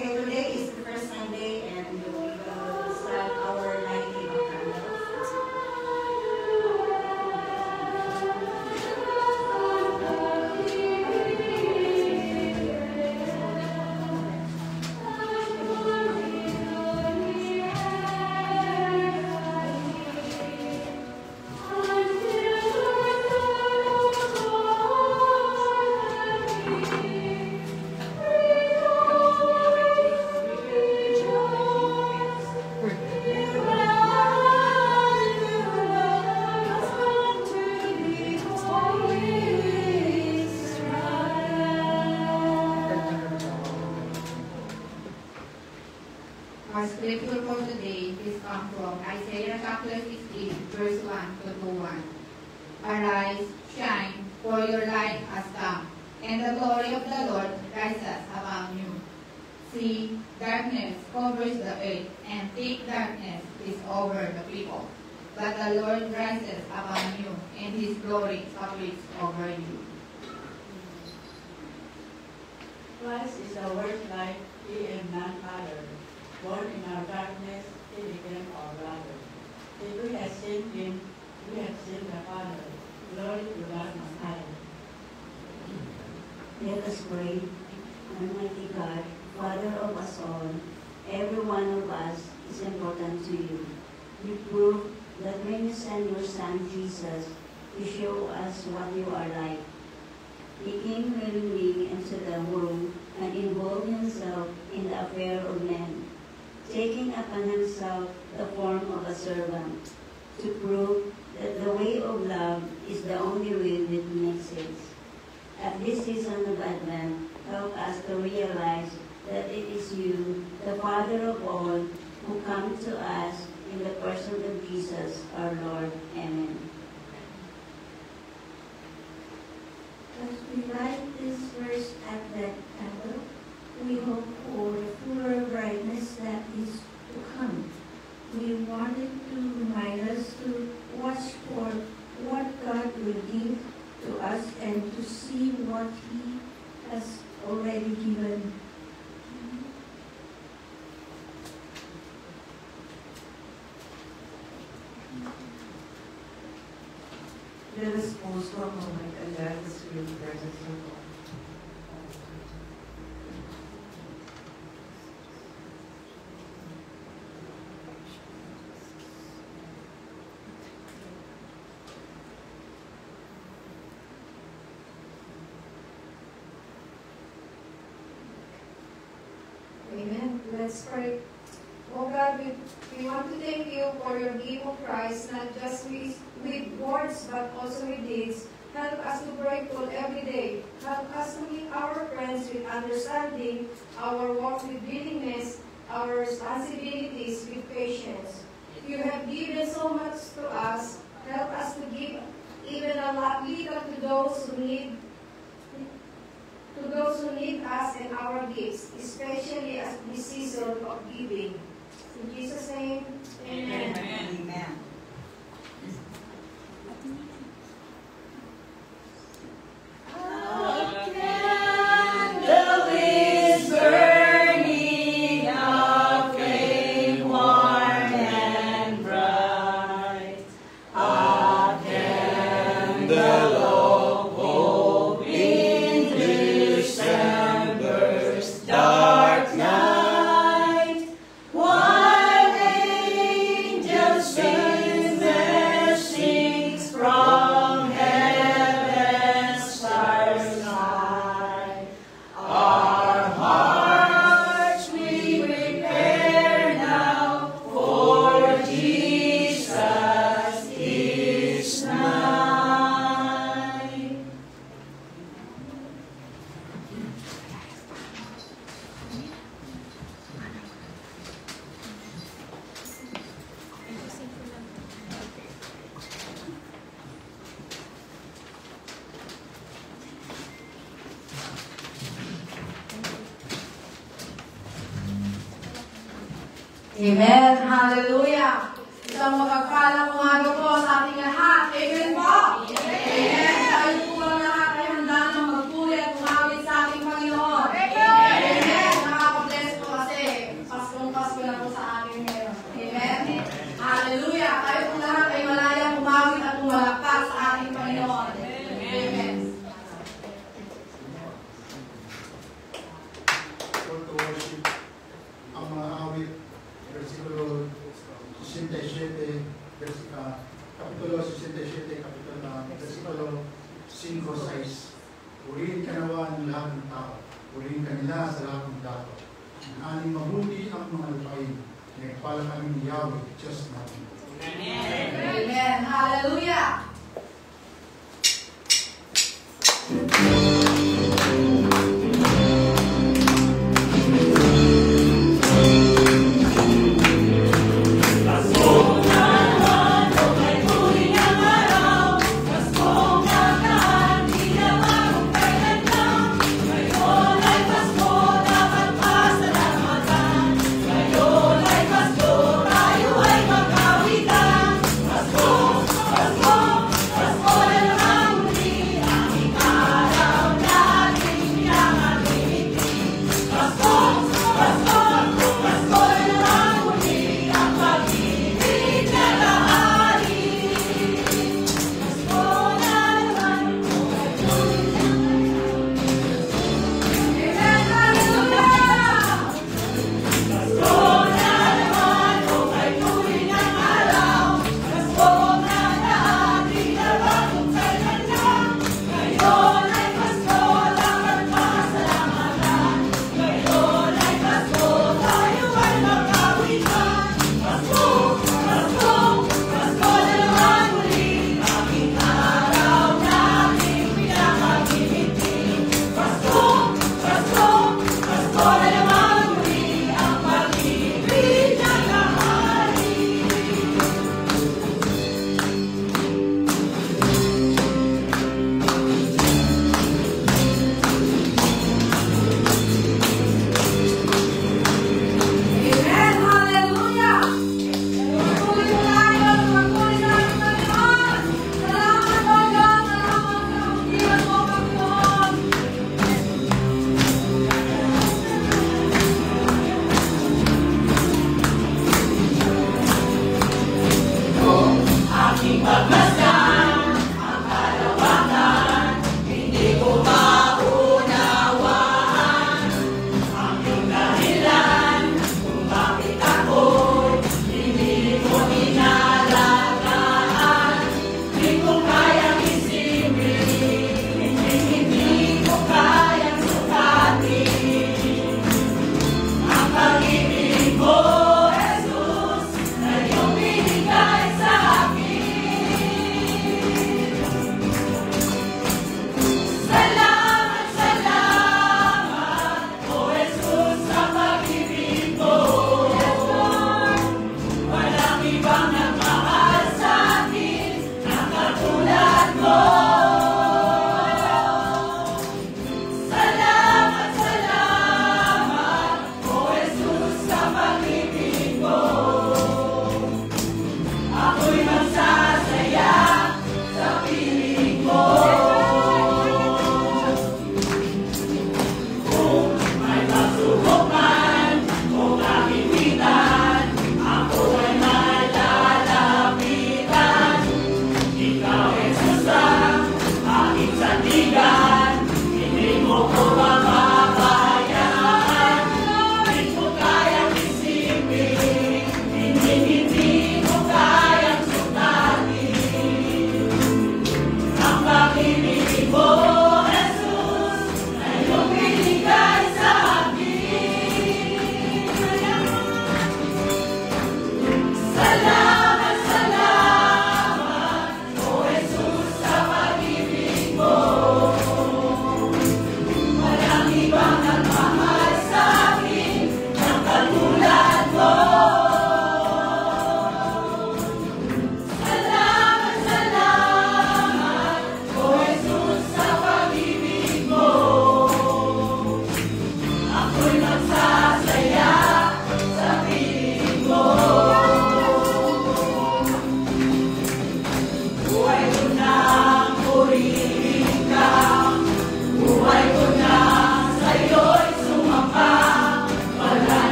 Okay, today is the first Sunday and we will start our lighting of candles. Our scripture for today is come from Isaiah chapter 16, verse 1 to 2:1. Arise, shine, for your light has come, and the glory of the Lord rises among you. See, darkness covers the earth, and thick darkness is over the people. But the Lord rises among you, and his glory appears over you. Christ is our world light, he and none other. Born in our darkness, he became our brother. If we have seen him, we have seen the Father. Glory to God Most High. Let us pray. Almighty God, Father of us all, every one of us is important to you. You prove that when you send your Son Jesus to show us what you are like, he came willingly into the world and involved himself in the affair of men, taking upon himself the form of a servant, to prove that the way of love is the only way that makes sense. At this season of Advent, help us to realize that it is you, the Father of all, who come to us in the person of Jesus, our Lord. Amen. As we light this first Advent candle, we hope for the fuller brightness that is to come. We wanted to remind us to watch for what God will give to us and to see what he has already given. Let us pause for a moment and let us feel the presence of God. Amen. Let's pray. Oh God, we want to thank you for your gift of Christ, not just with words, but also with deeds. Help us to be grateful every day. Help us to meet our friends with understanding, our work with willingness, our responsibilities with patience. You have given so much to us. Help us to give even a little to those who need us and our gifts, especially as this season of giving. In Jesus' name, amen. Amen. Amen. Hallelujah. Isang mapagpalang umaga po sa ating lahat. Amen po. Amen. Tayo po ang lahat ay handa na magpuri at umawit sa ating Panginoon. Amen. Nakaka-bless po Kapitulo 67, Versikulo 5-6. Purihin ka nawa ng lahat ng tao. Purihin ka nila sa lahat ng tao. Ang aning mabuti ang mga lupain. Nagpala kami ni Yahweh, Diyos natin. Amen. Hallelujah. Tayo ay magkawitan.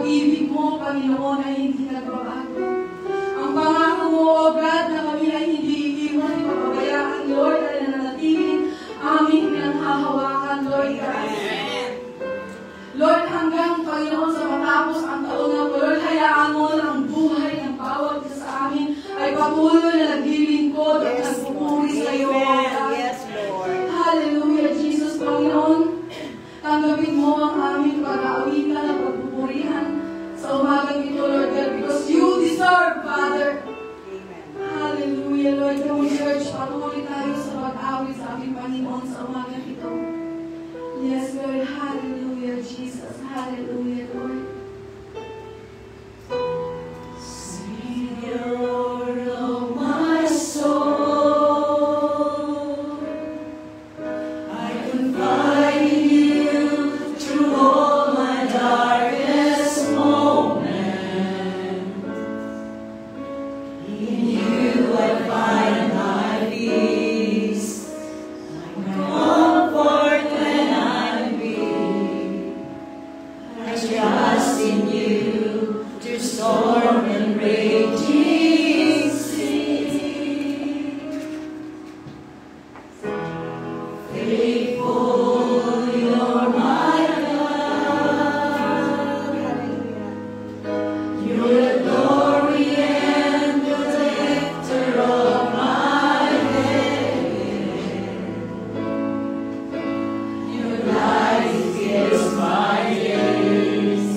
pag-ibig mo, Panginoon, ay hindi nagbabago. Ang pangako mo, O God, na kami ay hindi iiwan, ipapabayaan, Lord, ay nananatiling aming pinanghahawakan, Lord God. Lord, hanggang, Panginoon, sa matapos ang taon na po, Lord, hayaan mo na ang buhay ng bawat isa sa amin ay patuloy na naglilingkod at nagpupuri sa iyo, O God. Yes, Lord. Hallelujah, Jesus, Panginoon. Tanggapin mo ang aming pag-aawitan at pagpupurihan sa umagang ito, Lord God, because you deserve, Father. Amen. Hallelujah, Lord. Yung church, patuloy tayo sa pag-awit sa aming Panginoon sa umagang ito. Yes, Lord. Hallelujah, Jesus. Hallelujah, Lord. Savior of my soul, I confide in you through all my darkest moments. In you I find my peace, my comfort when I'm weak. I trust in you through storm and raging sea. Faithful, you're my God. You're the glory and the lifter of my head. Your light is my days.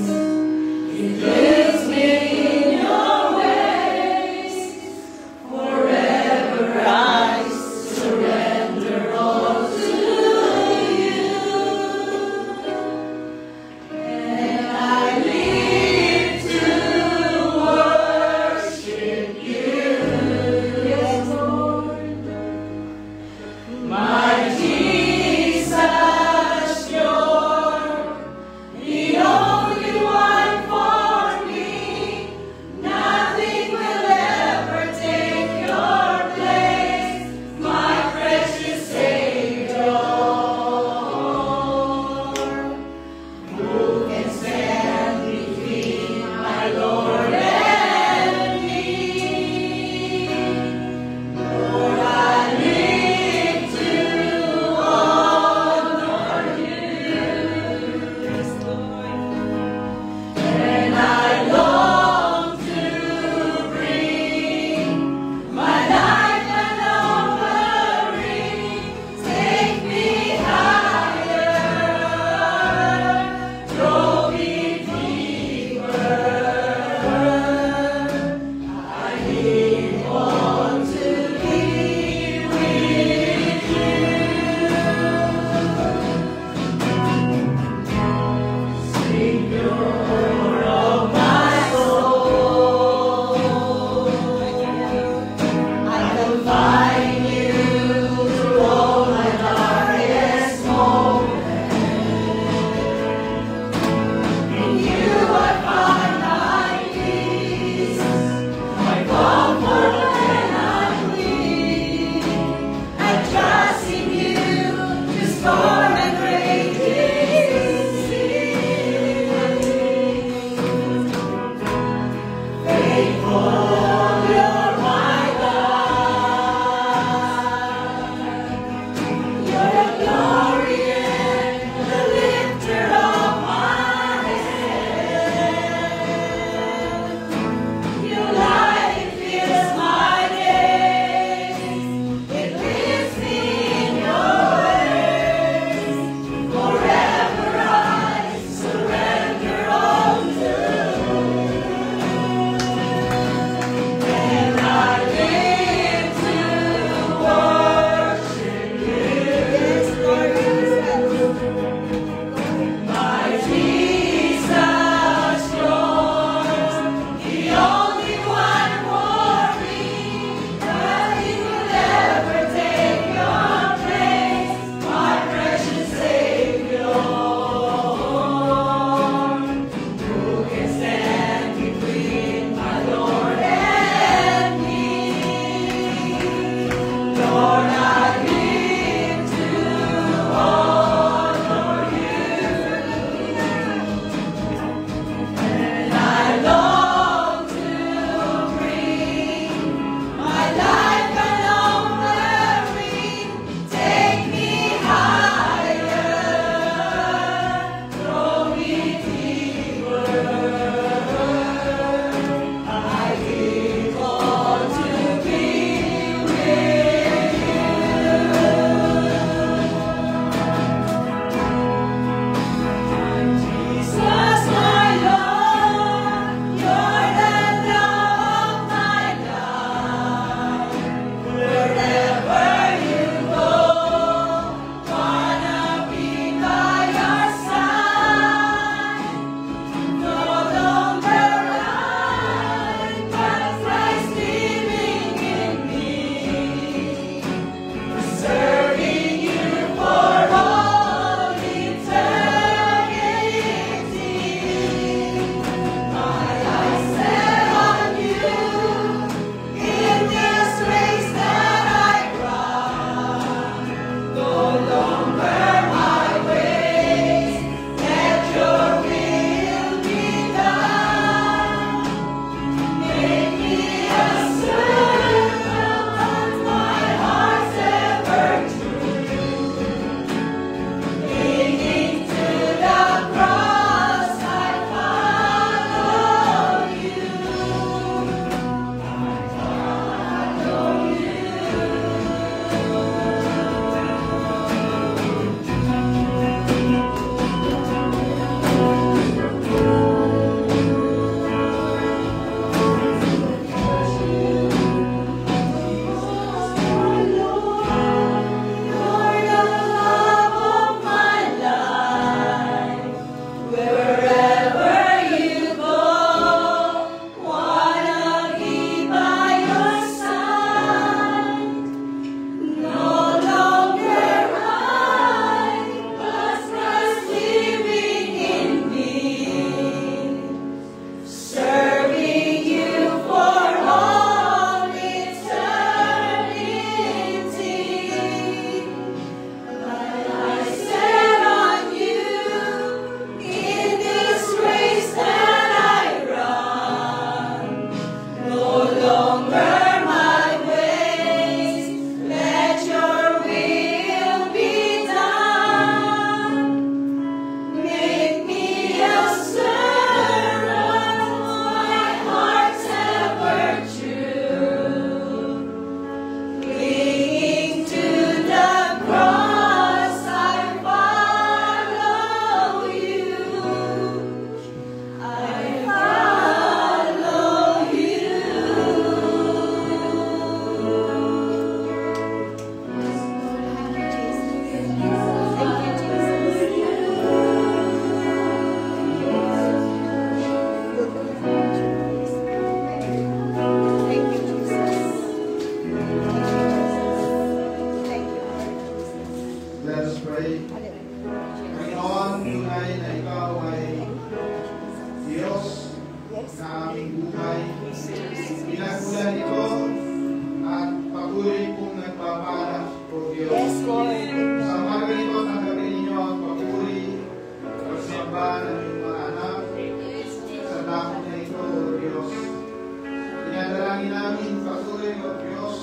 papatuloy, O Diyos,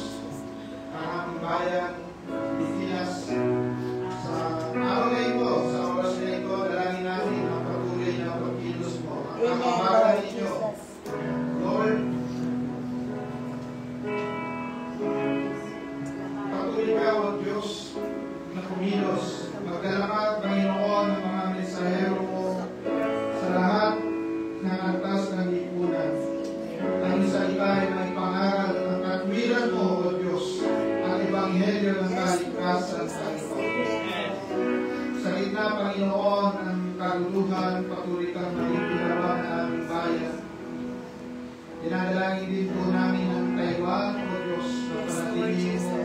ang aming bayan, Pilipinas. Sa araw na ito, sa oras na ito, dalangin namin ang patuloy na pagkilos mo. Ang kapabalan ninyo, Lord, patuloy ka, O Diyos, na kumilos. Magdalamat, Panginoon, ng mga mensahero mo sa lahat ng antas ng lipunan. Ang salita ay may pangaral ang katwiran mo, O Diyos, ang ebanghelyo ng kaligtasan sa ito. Sa gitna, Panginoon, ang kaguluhan, patuloy kang manipulawan ng aming bayan. Dinadalangin din po namin ang Taiwan, O Diyos, na panatilihin mo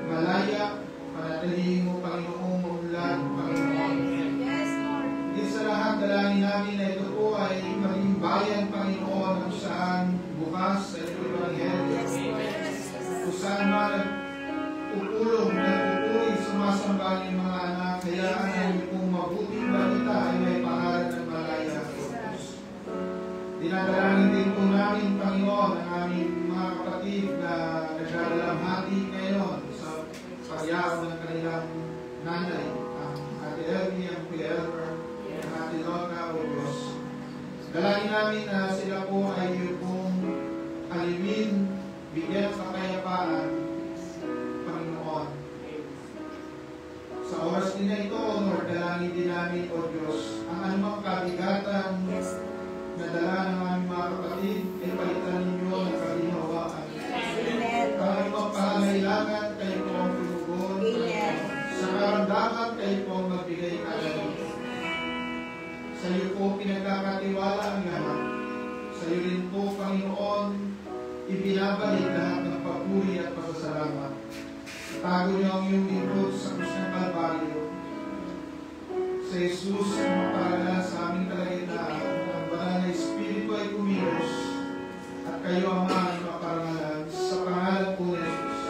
malaya, panatilihin mo, Panginoong umulan, Panginoon. Hindi sa lahat, dalangin namin na ito po ay maging bayan, Panginoon, kung saan bukas sa ito ebanghelyo. Kung saan man nagpupulong, nagpupuri, sumasamba ng mga anak, kaya ang kung mabuting balita ay may pangalan ng malaya. Dinadalangin din po namin, Panginoon, ang aming mga kapatid na nagdadalamhati ngayon sa pagyaw ng kanilang nanay, ang Ate Elvie, ang Kuya Elmer, ang Ate Lona, O Diyos. Dalangin namin na sila po ay yung alimin, bigyan ng kapayapaan, Panginoon. Sa oras din na ito, Lord, dalangin din namin, O Diyos, ang anumang kabigatan na dala ng aming mga kapatid, ay palitan ninyo ng kaginhawaan. Ang anumang pangangailangan, kayo po ang tumugon. Sa karamdaman, kayo po ang magbigay kaagad. Sa iyo po pinagkakatiwala ang lahat. Sa iyo rin po, Panginoon, ibinabalik lahat ng papuri at pasasalamat. Tago niyo ang iyong libro sa krus ng Kalbaryo. Sa Jesus, ang mapaalala sa aming kalagitnaan, ang banal na Espiritu ay kumilos, at kayo ang mga maparangalan sa pangalan po ni Jesus.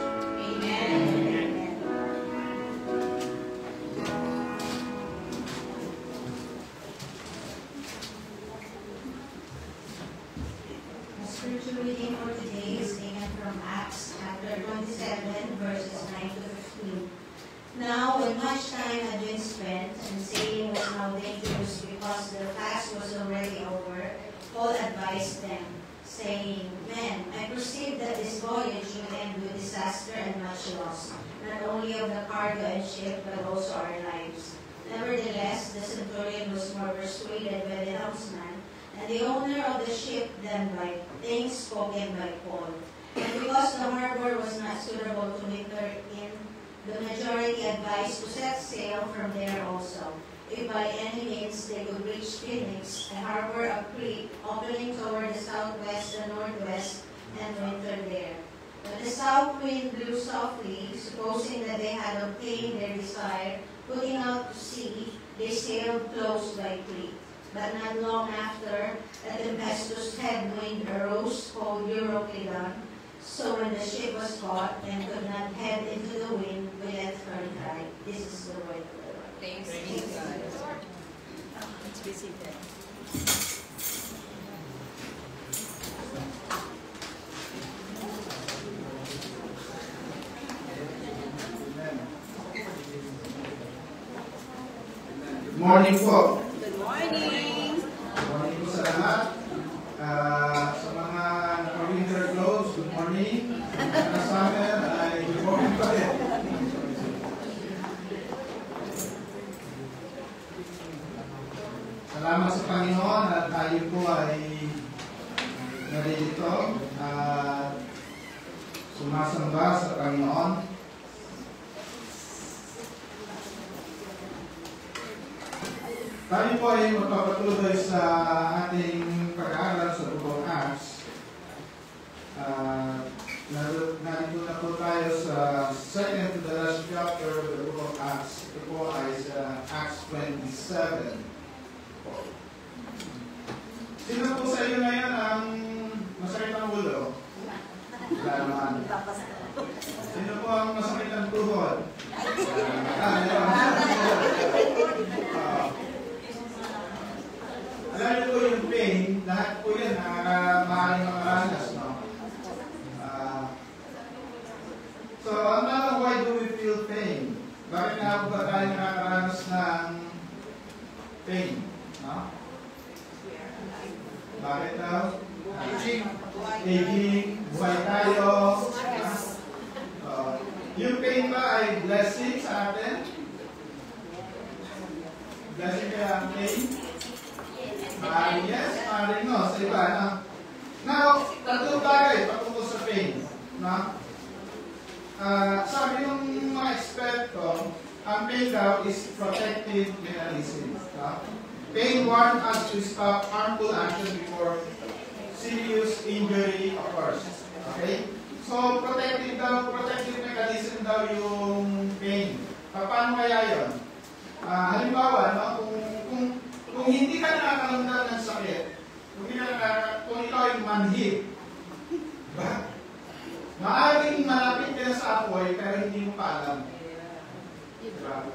Amen. The scripture reading for today is taken from Acts chapter 27, verses 9 to 15. Now, when much time had been spent, and sailing was now dangerous because the fast was already over, Paul advised them, saying, Men, I perceive that this voyage will end with disaster and much loss, not only of the cargo and ship, but also our lives. Nevertheless, the centurion was more persuaded by the helmsman and the owner of the ship than by things spoken by Paul. And because the harbor was not suitable to winter in, the majority advised to set sail from there also, if by any means they could reach Phoenix, a harbor of Crete, opening toward the southwest and northwest, and winter there. But the south wind blew softly, supposing that they had obtained their desire, putting out to sea, they sailed close by Crete. But not long after, a tempestuous headwind arose called Euroclydon. So when the ship was caught and could not head into the wind, we let her dry. This is the word of the Lord. Thanks be to God. Let's be seated. Good morning po. Good morning. Good morning po sa lahat. Sa mga winter clothes, good morning. Sa summer, ay good morning pa rin. Salamat sa Panginoon at tayo po ay naririto at sumasamba sa Panginoon. Tayo po ay magpapatuloy sa ating pag-aaral sa Book of Acts. Narito na po tayo sa second to the last chapter of the Book of Acts. Ito po ay sa Acts 27. Sino po sa iyo ngayon ang masakit ang ulo? Wala naman. Sino po ang masakit ang tuhod? Alam niyo po yung pain, lahat po yan maaaring makaranas, no? pain. No? Bakit daw? Aging, buhay tayo. Yung pain ba ay blessing sa atin? Blessing kaya ang pain? Maaaring yes, maaaring no. Sa iba, no? Now, tatlong bagay patungkol sa pain. No? Sabi ng mga eksperto, ang pain daw is protective mechanism. No? Pain warns us to stop harmful action before serious injury occurs. Okay? So, protective mechanism daw yung pain. Paano kaya yun? Halimbawa, no, kung hindi ka nakakaramdam ng sakit, kung ikaw ay manhid, diba? Maaaring malapit ka na sa apoy, pero hindi mo pa alam. Diba?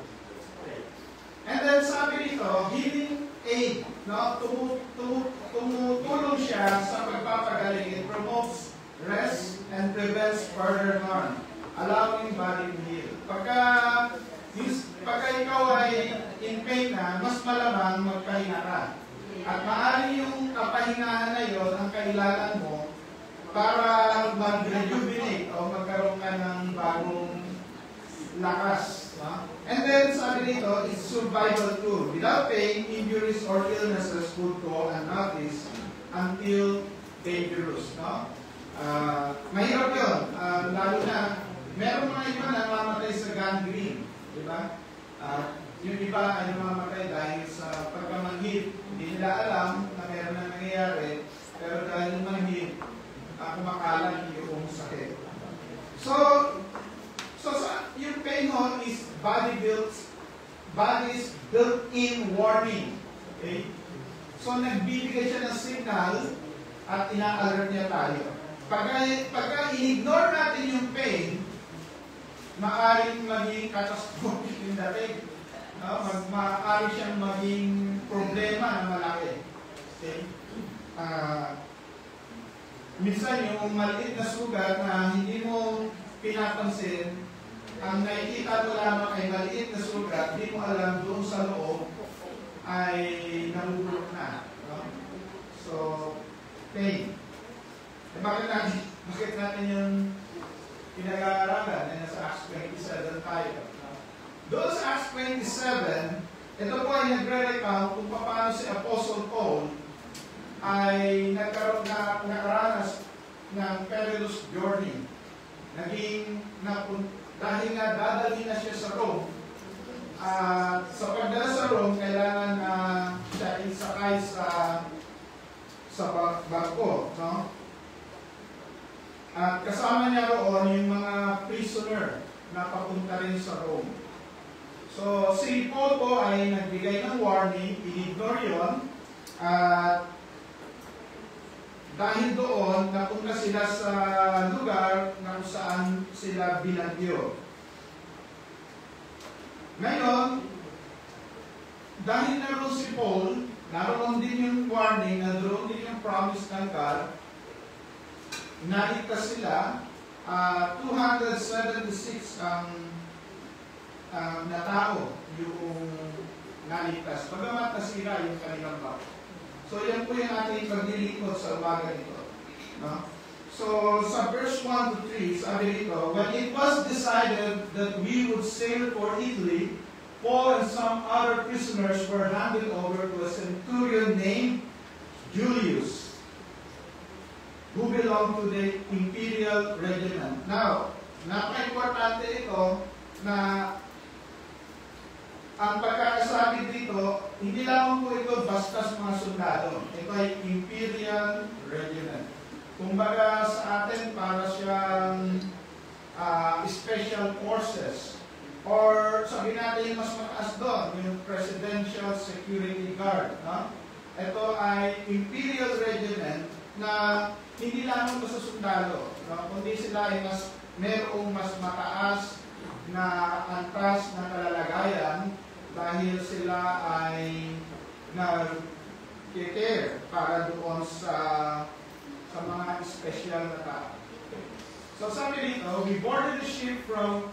And then sabi dito, healing aid, no? Tumutulong siya sa pagpapagaling. It promotes rest and prevents further harm, allowing body to heal. Pagka ikaw ay in pain na, mas malamang magpahinga ka. At maaari yung kapahingahan na yun ang kailangan mo para mag-rejuvenate o magkaroon ka ng bagong lakas. No? And then, sabi dito, it's survival tool. Without pain, injuries or illnesses could go unnoticed until dangerous. No? Mahirap yun. Lalo na, meron mga iba na namamatay sa gangrene. Diba? Yung iba ay namamatay dahil sa pagkamanhid. Hindi nila alam na meron na nangyayari, pero dahil manhid, kumakalat yung sakit. So yung pain ho is body's built-in warning. Okay? So nagbibigay siya ng signal at ina-alert niya tayo. Pagka i-ignore natin yung pain, maaaring maging catastrophic yung dating. No? Maaari siyang maging problema na malaki. Okay? Minsan yung maliit na sugat na hindi mo pinapansin, ang nakikita mo lamang ay maliit na sugat, hindi mo alam doon sa loob ay nabubulok na. No? So, pain. Bakit natin yung pinag-aaralan na nasa Acts 27 tayo? Doon sa Acts 27, ito po ay nagre-recount kung paano si Apostle Paul ay nakaranas ng perilous journey. Dahil nga dadalhin na siya sa Rome, sa pagdala sa Rome, kailangan na siya isakay sa barko. No? At kasama niya roon yung mga prisoner na papunta rin sa Rome. So, si Paul po ay nagbigay ng warning, in-ignore yun, at dahil doon, napunta sila sa lugar na kung saan sila binagyo. Ngayon, dahil naroon si Paul, naroon din yung warning, naroon din yung promise ng God, naligtas sila, 276 ang na tao yung naligtas. Bagamat nasira yung kanilang barko. So, yan po yung ating paglilingkod sa umaga nito. No? So, sa verse 1 to 3, sabi dito, when it was decided that we would sail for Italy, Paul and some other prisoners were handed over to a centurion named Julius, who belonged to the imperial regiment. Now, napaka-importante ito na ang pagkakasabi dito, hindi lamang po ito bastas mga sundalo. Ito ay imperial regiment. Kumbaga sa atin, para siyang special forces. Or sabi natin yung mas mataas doon, yung Presidential Security Guard. No? Ito ay imperial regiment na hindi lamang po sa sundalo. No? Kundi sila ay mayroong mas mataas na antas na kalalagayan dahil sila ay nag-care para doon sa mga special na tao. So sabi dito, we boarded the ship from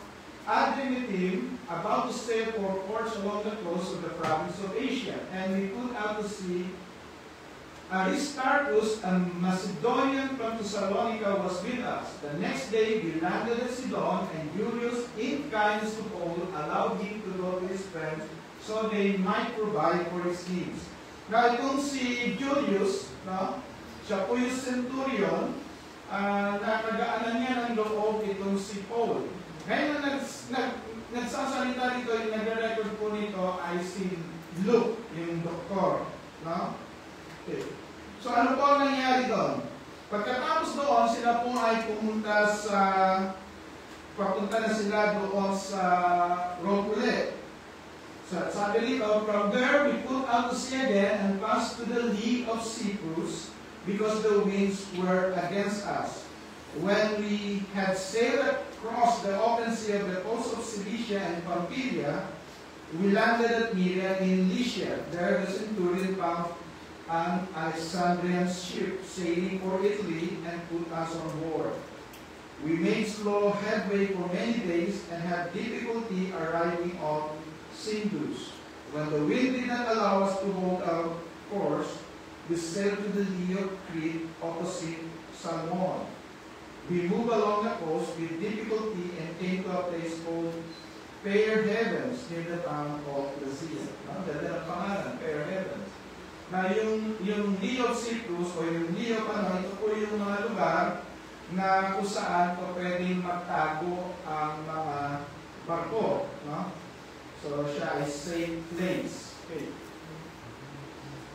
Adramyttium, about to sail for ports along the coast of the province of Asia, and we put out to sea. Aristarchus, a Macedonian from Thessalonica, was with us. The next day we landed at Sidon, and Julius, in kindness to Paul, allowed him to go to his friends so they might provide for his needs. Now, itong si Julius, no? Siya po yung centurion, nakagaanan niya ng loob itong si Paul. Ngayon, nagsasalita dito, yung nagre-record po nito ay si Luke, yung doktor. No? Okay. So, ano po ang nangyari doon? Pagkatapos doon, sila po ay papunta na sila doon sa Rome. So, sabi dito, from there we put out to sea again and passed to the lee of Cyprus because the winds were against us. When we had sailed across the open sea of the coast of Cilicia and Pamphylia, we landed at Myra in Lycia. There the centurion found an Alexandrian ship sailing for Italy and put us on board. We made slow headway for many days and had difficulty arriving on Sindus. When the wind did not allow us to hold our course, we sailed to the lee of Crete opposite Salmon. We moved along the coast with difficulty and came to a place called Fair Havens near the town of Lasea. Ganda ng pangalan, Fair Havens. Na yung Lee of Cyprus o yung Lee of ito po yung mga lugar na kung saan po pwedeng magtago ang mga barko. No? So, siya ay safe place. Okay.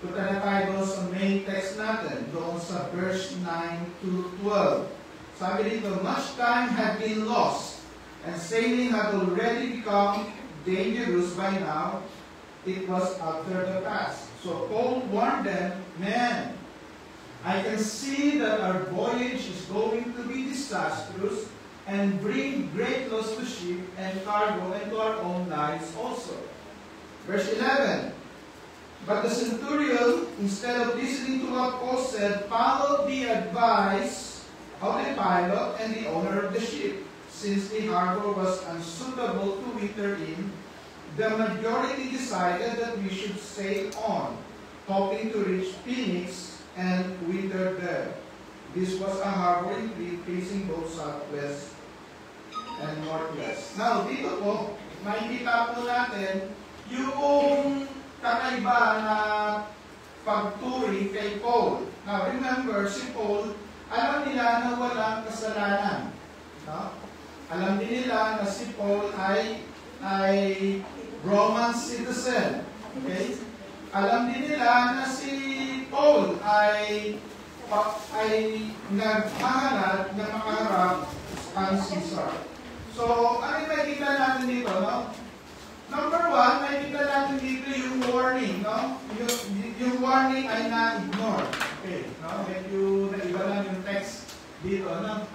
Punta na tayo doon sa main text natin, doon sa verse 9 to 12. Sabi dito, much time had been lost, and sailing had already become dangerous by now. It was after the past. So Paul warned them, man, I can see that our voyage is going to be disastrous and bring great loss to ship and cargo and to our own lives also. Verse 11, but the centurion, instead of listening to what Paul said, followed the advice of the pilot and the owner of the ship. Since the harbor was unsuitable to winter in, the majority decided that we should sail on, hoping to reach Phoenix and winter there. This was a harbor in Crete facing both southwest and northwest. Now, dito po, makikita po natin yung kakaiba na pagturi kay Paul. Now, remember, si Paul, alam nila na walang kasalanan. No? Alam din nila na si Paul ay Roman citizen. Okay? Alam din nila na si Paul ay naghahanap na makaharap ang Caesar. So, ano yung makikita natin dito, no? Number one, makikita natin dito yung warning, no? Yung warning ay na-ignore. Okay, no? Medyo naiba lang yung text dito, no?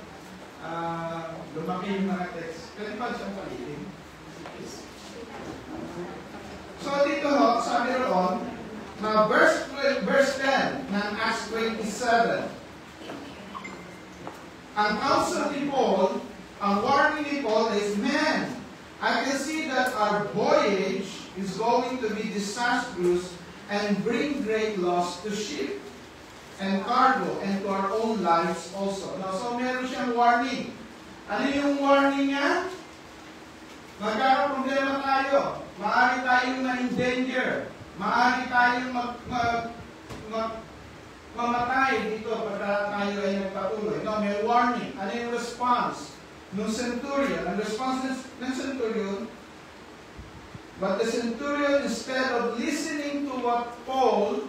Lumaki yung mga text. Pwede pa siyang palitin. So, dito, no, sabi roon, na verse 10 ng Acts 27. Ang counsel ni Paul, ang warning ni Paul is, man, I can see that our voyage is going to be disastrous and bring great loss to ship and cargo and to our own lives also. Now, so meron siyang warning. Ano yung warning niya? Magkakaproblema tayo. Maaari tayong ma-endanger. Maaari tayong mamatay dito pagka tayo ay nagpatuloy. No, may warning. Ano yung response ng centurion? Ang response ng centurion, but the centurion, instead of listening to what Paul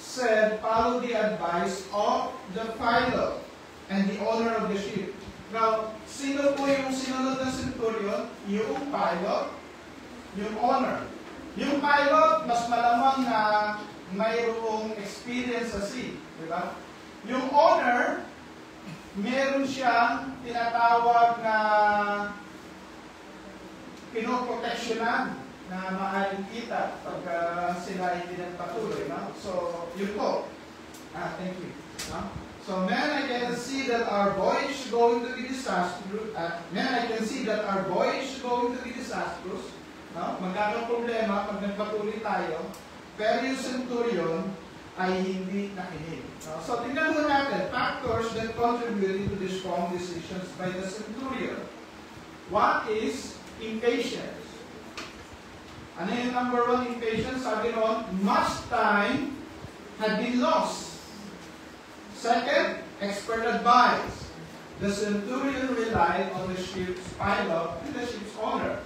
said, followed the advice of the pilot and the owner of the ship. Now, sino po yung sinunod ng centurion? Yung pilot, yung owner. Yung pilot, mas malamang na mayroong experience sa sea. Diba? Yung owner, meron siyang tinatawag na pinoproteksyonan na maaaring kita pag sila ay pinagpatuloy. No? So, yun po. Thank you. No? So, So men, I can see that our voyage is going to be disastrous. No? Magkakaproblema pag nagpatuloy tayo. Pero yung centurion ay hindi nakinig. No? So tingnan mo natin, factors that contributed to the strong decisions by the centurion. What is impatience? Ano yung number one impatience? Sabi noon, much time had been lost. Second, expert advice. The centurion relied on the ship's pilot and the ship's owner.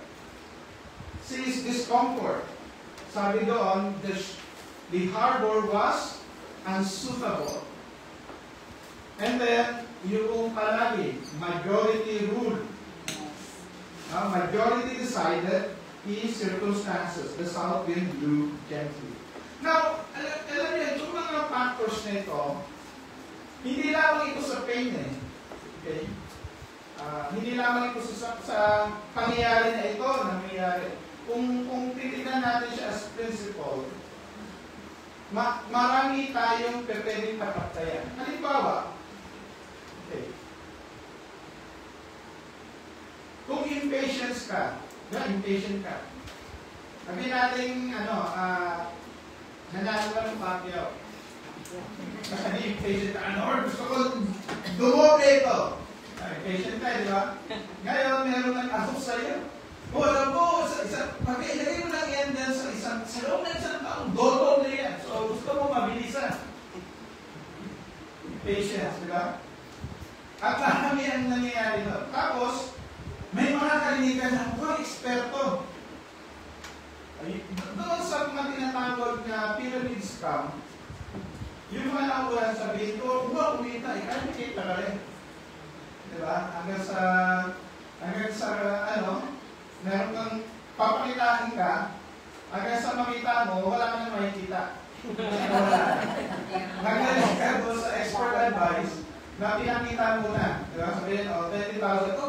Sees discomfort. Sabi doon, the harbor was unsuitable. And then, yung palagi, majority ruled. Majority decided in circumstances. The south wind blew gently. Now, alam niyo, itong mga factors nito, hindi lamang ito sa pain eh. Okay? Hindi lamang ito sa pangyayari na ito na nangyayari. Kung titignan natin siya as principle, marami tayong pwedeng patatayan. Halimbawa, okay, kung impatient ka, sabi natin, nanalo ka ng papyaw. Kasi impatient ka, gusto ko dumoble ito. Impatient ka, di ba? Ngayon, meron nag-asok sa'yo. Alam mo, ilagay mo lang yan dyan sa loob na isang taong, dodoble yan. So, gusto mo mabilisan. Patience, di ba? At marami ang nangyayari doon. Tapos, may mga kalinigan na mukhang eksperto. Doon sa mga tinatawag na pyramid scam, yung mga nauulan sabihin ko, kumita, kaya nakita ka rin. Diba? Hanggang sa meron kang papakitaan ka, hanggang sa makita mo, wala ka nang makikita. Nagaling ka doon sa expert advice, na pinakita mo na. Diba? Sabihin, 20,000,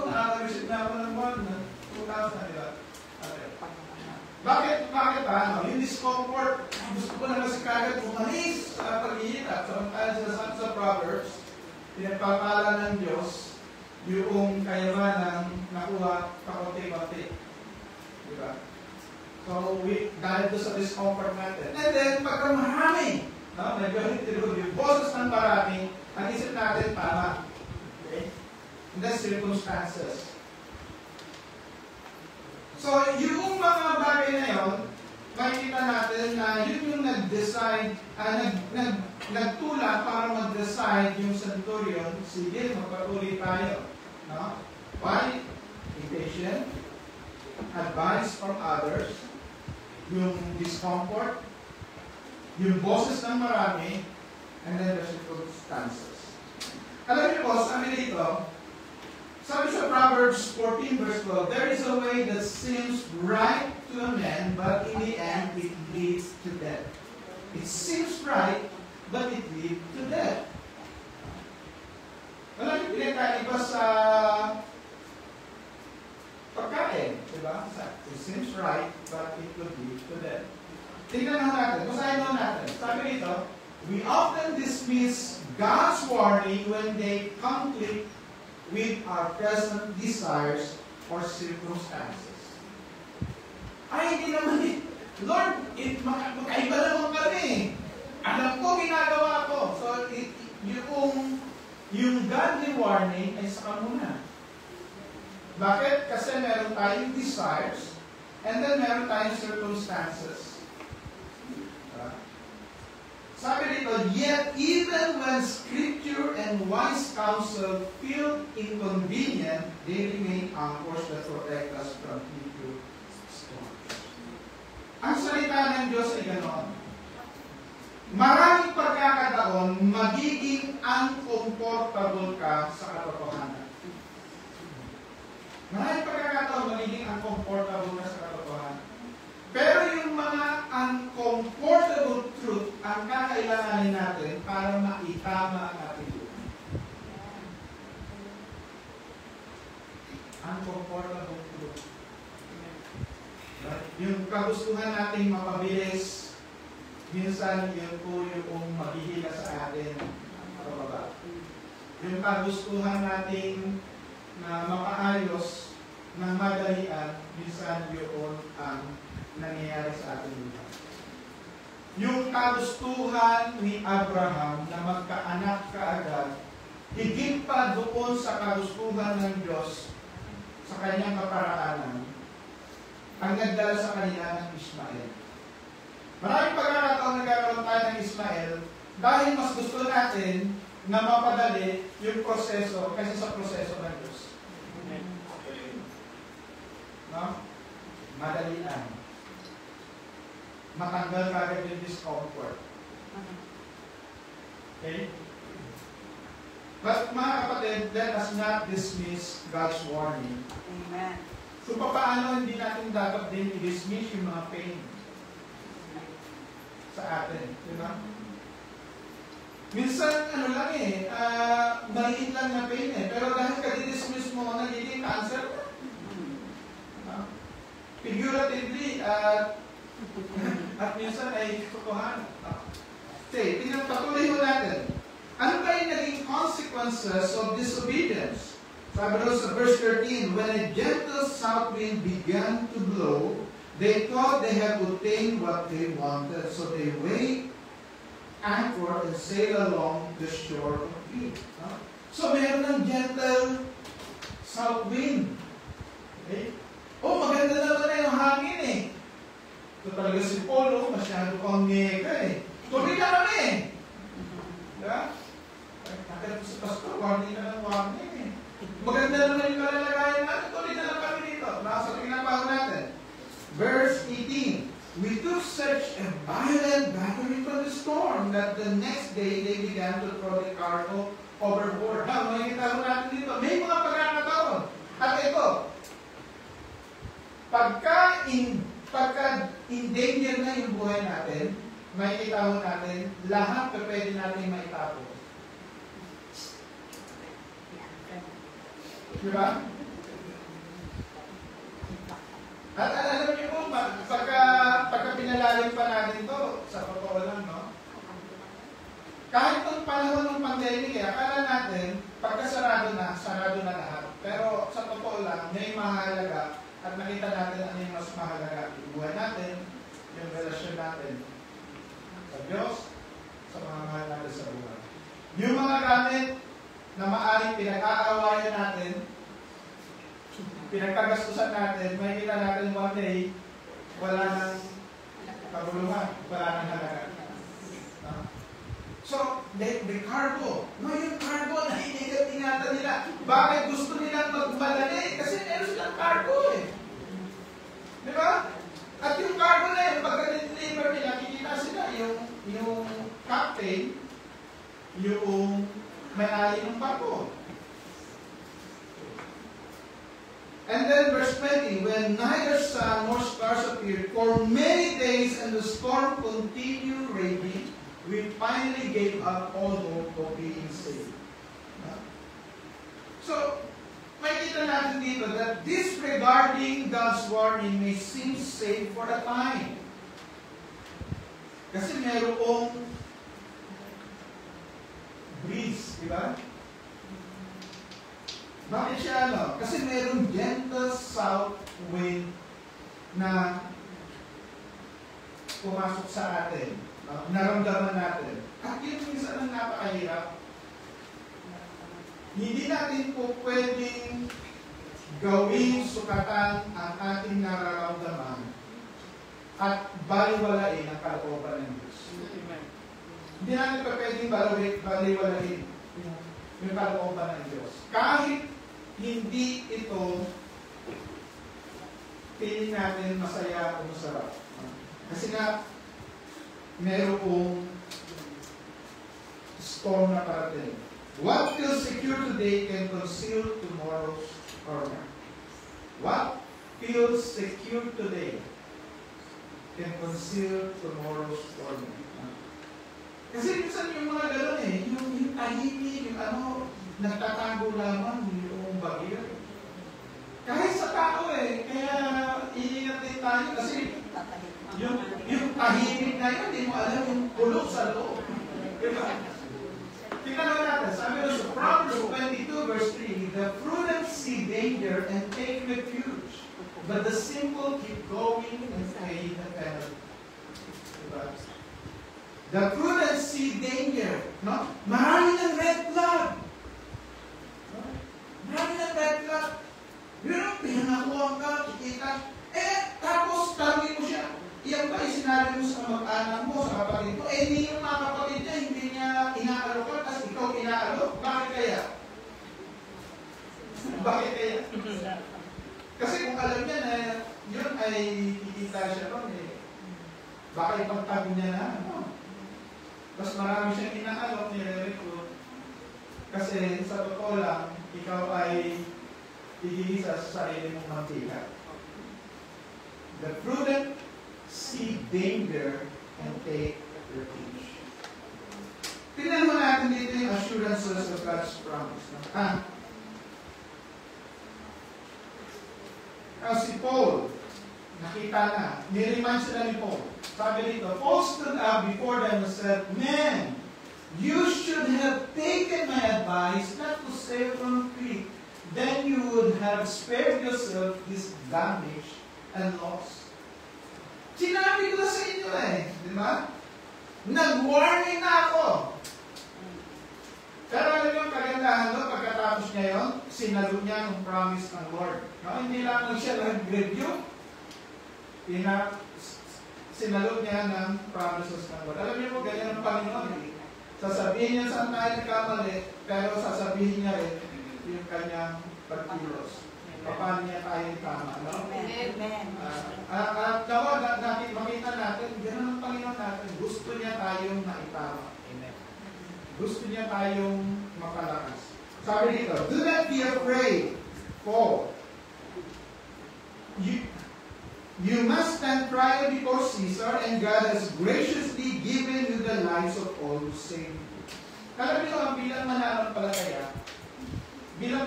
nakaka-receive na ako ng 2,000, diba? Bakit ba? Yung discomfort, gusto ko na kasi kagad umalis sa paghihirap. Samantala sa Proverbs, pinagpapala ng Diyos yung kayamanan nakuha kakunti-kunti. Diba? So, dahil doon sa discomfort natin. And then, pagka marami, yung boses ng marami, ang isip natin tama. Okay? In the circumstances. So, yung mga bagay na yun, makikita natin na yun yung nag-decide, nagtula para mag-decide yung centurion, sige, magpatuloy tayo. No? Why? Impatient, advice from others, yung discomfort, yung boses ng marami, and then the circumstances. Alam niyo po, sabi dito, sabi sa Proverbs 14 verse 12, there is a way that seems right to a man, but in the end it leads to death. It seems right, but it leads to death. Wala yung pinakaiba sa pagkain, diba? It seems right, but it could lead to death. Tingnan natin, basahin natin. Sabi dito, we often dismiss God's warning when they conflict with our present desires or circumstances. Ay, hindi naman eh. Lord, magkaiba naman kami. Alam ko, ginagawa ko. So, yung godly warning ay saka muna. Bakit? Kasi meron tayong desires and then meron tayong circumstances. Sabi dito, yet even when scripture and wise counsel feel inconvenient, they remain anchors that protect us from future storms. Ang salita ng Diyos ay ganoon. Maraming pagkakataon, magiging uncomfortable ka sa katotohanan. Maraming pagkakataon, magiging uncomfortable ka sa katotohanan. Pero yung mga uncomfortable truth ang kakailanganin natin para maitama ang ating buhay. Uncomfortable truth. Yung kagustuhan nating mapabilis, minsan yun po yung maghihila sa atin. pababa. Yung kagustuhan nating na mapaayos ng madalian, minsan yun ang nangyayari sa ating buhay. Yung kagustuhan ni Abraham na magkaanak kaagad, higit pa doon sa kagustuhan ng Diyos sa kanyang kaparaanan, ang nagdala sa kanila ng Ismael. Maraming pagkakataon nagkakaroon tayo ng Ismael dahil mas gusto natin na mapadali yung proseso kaysa sa proseso ng Diyos. No? Madalian. Matanggal kagad yung discomfort. Okay? But mga kapatid, let us not dismiss God's warning. Amen. So paano hindi natin dapat din i-dismiss yung mga pain sa atin, di ba? Minsan, lang maliit lang na pain pero dahil ka-dismiss mo, nagiging cancer ka. Figuratively, at minsan ay totohanan. Okay, tingnan patuloy mo natin. Ano ba yung naging consequences of disobedience? Sabi doon sa verse 13, when a gentle south wind began to blow, they thought they had obtained what they wanted, so they weighed anchor and sail along the shore of Crete. So, meron ng gentle south wind. Okay? Oh, maganda naman na yung hangin eh. Ito talaga si Polo, masyado pang nega eh. Tuloy na kami. Diba? Nakita ko sa pastor, warning na ng warning eh. Maganda naman yung kalalagayan natin, tuloy na lang kami dito. Nasa pinabaho natin. Verse 18. We took such a violent battery from the storm that the next day they began to throw the cargo overboard. Makikita mo natin dito, may mga pagkakataon. At ito, pagka in danger na yung buhay natin, makikita mo natin, lahat na pwede natin maitapos. Diba? At alam niyo po, pagka pinalalim pa natin to, sa totoo lang, no? Kahit nung panahon ng pandemic, akala natin, pagka sarado na lahat. Pero sa totoo lang, may mahalaga at nakita natin ano yung mas mahalaga. Yung buhay natin, yung relasyon natin sa Diyos, sa mga mahal natin sa buhay. Yung mga gamit na maaaring pinag-aawayan natin, pinagkagastusan natin, makikita natin one day, wala nang kabuluhan, wala nang halaga. So, the cargo, yung cargo na ingatan nila. Bakit gusto nilang magmadali? Kasi meron silang cargo eh. Di ba? At yung cargo na yun, pagka-deliver nila, kikita sila yung captain, yung may-ari ng barko. And then verse 20, when neither sun nor stars appeared for many days and the storm continued raging, we finally gave up all hope of being saved. So, makikita natin dito that disregarding God's warning may seem safe for a time. Kasi merong breeze, di ba? Bakit siya Kasi merong gentle south wind na pumasok sa atin. Naramdaman natin. At yun minsan ang napakahirap. Hindi natin po pwedeng gawing sukatan ang ating nararamdaman at baliwalain ang kalooban ng Diyos. Hindi natin pa pwedeng baliwalain yung kalooban ng Diyos. Kahit hindi ito piling natin masaya o masarap. Kasi nga, merong storm na parating. What feels secure today can conceal tomorrow's storm. What feels secure today can conceal tomorrow's storm. Kasi minsan yung mga gano'n yung tahimik, yung nagtatago lamang yung bagyo. Kahit sa tao kaya iingat din tayo kasi yung tahimik na yun, hindi mo alam yung kulog sa loob. Diba? Tingnan mo verse 3, the prudent see danger and take refuge, but the simple keep going and pay the penalty. Diba? The prudent see danger. No? Marami ng red flag. No? Marami ng red flag. Yun, pinangakuha ka, kikita. Tapos, tanongin mo siya. Iyan ba sinabi mo sa mag-anak mo, sa kapatid mo? Hindi yung mga kapatid niya, hindi niya inaalok ka, tapos ikaw inaalok. Bakit kaya? Bakit kaya? Kasi kung alam niya na yun ay kikita siya ron, baka ipagtabi niya na, Mas marami siyang inaalok, nire-recruit. Kasi sa totoo lang, ikaw ay igigisa sa sarili mong mantika. The prudent see danger and take refuge. Tingnan mo natin dito yung assurances of God's promise. Si Paul, nakita na, niremind sila ni Paul. Sabi dito, Paul stood up before them and said, "Men, you should have taken my advice not to sail from Crete. Then you would have spared yourself this damage and loss." Sinabi ko na sa inyo di ba? Nag-warning na ako. Pero alam yung kagandahan doon, pagkatapos niya yun, sinalog niya ng promise ng Lord. No? Hindi lang siya nag-review, sinalog niya ng promises ng Lord. Alam niyo po, ganyan ang Panginoon. Sasabihin niya saan tayo nagkamali, pero sasabihin niya rin yung kanyang pagkilos. Paano niya tayo tama, no? Amen. Makita natin, gano'n ang Panginoon natin, gusto niya tayong maitama. Gusto niya tayong mapalakas. Sabi dito, do not be afraid, Paul. You must stand trial before Caesar, and God has graciously given you the lives of all who save you. Alam niyo, bilang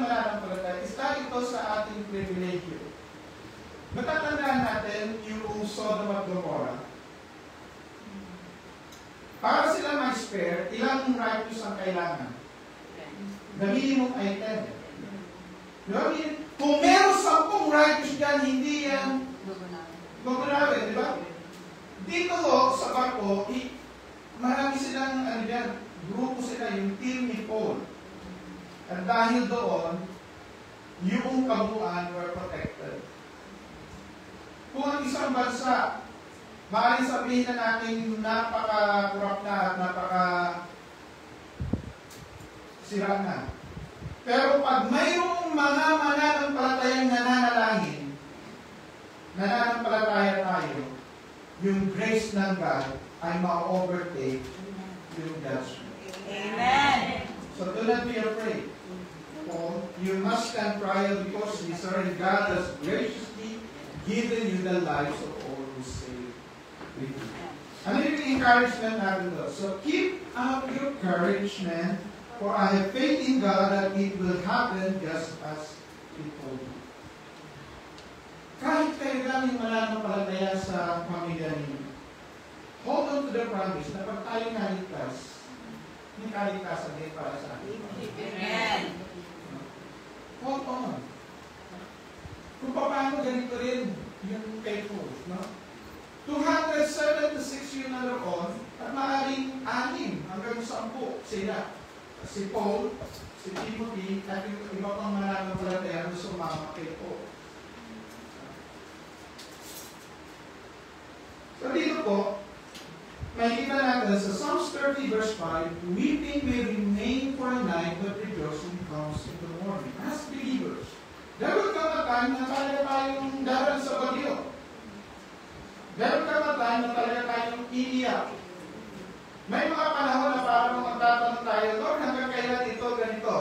mananampalataya, isa ito sa ating privilegyo. Matatandaan natin yung Sodom at Gomorrah. Para sila ma-spare, ilang righteous ang kailangan? The minimum ay 10. Kung meron 10 righteous dyan, hindi yan gugunawin, di ba? Dito sa barko, marami silang, grupo sila, yung team ni Paul. At dahil doon, yung kabuuan were protected. Kung ang isang bansa, maaaring sabihin na natin napaka-corrupt na at napaka-sira na. Pero pag mayroong mga mananampalatayang nananampalataya tayo, yung grace ng God ay ma-overtake yung judgment. Amen. So do not be afraid. Paul, you must stand trial before Caesar, and God has graciously given you the lives of all who save with you. Ano yung encouragement natin doon? So keep up your courage, men, for I have faith in God that it will happen just as He told you. Kahit kayo lang yung mananampalataya sa pamilya ninyo, hold on to the promise na pag tayo naligtas, may kaligtasan din para sa atin. Amen. Hold on. Kung paano ganito rin yung kay Paul, no? 276 yun na roon, at maaaring 6 hanggang 10 sila. Si Paul, si Timothy, at yung iba pang mananampalataya na sumama kay Paul. So dito po, makikita natin sa Psalms 30 verse 5, weeping may remain for a night, but rejoicing comes in the morning. As believers, dapat kamatay na talaga tayong daran sa bagyo. Dapat kamatay na talaga tayong iiyak. May mga panahon na parang magtatanong tayo, Lord, hanggang kailan ito ganito?